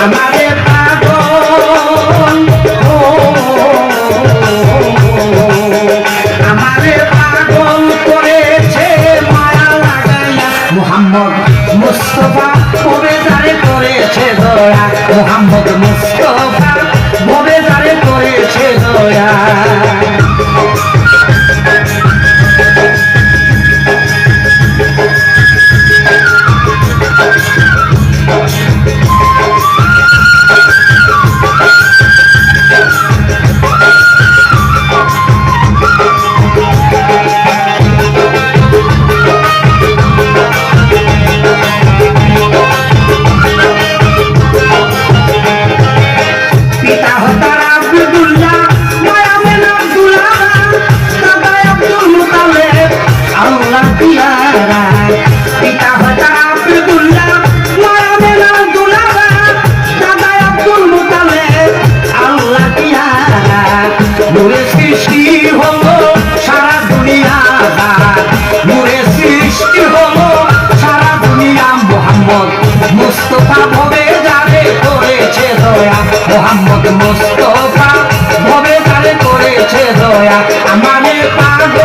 আমারে পাগল আমারে পাগল করেছে মায়া লাগাইয়া মোহাম্মদ মুস্তাফা ভবে যারে করেছে দয়া মোহাম্মদ মুস্তাফা ভবে যারে করেছে দয়া মুস্তাফা ভবে যারে করেছে দয়া মোহাম্মদ মুস্তাফা ভবে যারে করেছে দয়া আমারে পাগল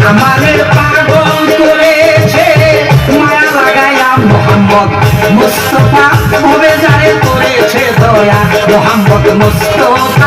আমারে পাগল করেছে মায়া লাগাইয়া মোহাম্মদ মুস্তাফা ভবে যারে করেছে দয়া মোহাম্মদ মুস্তাফা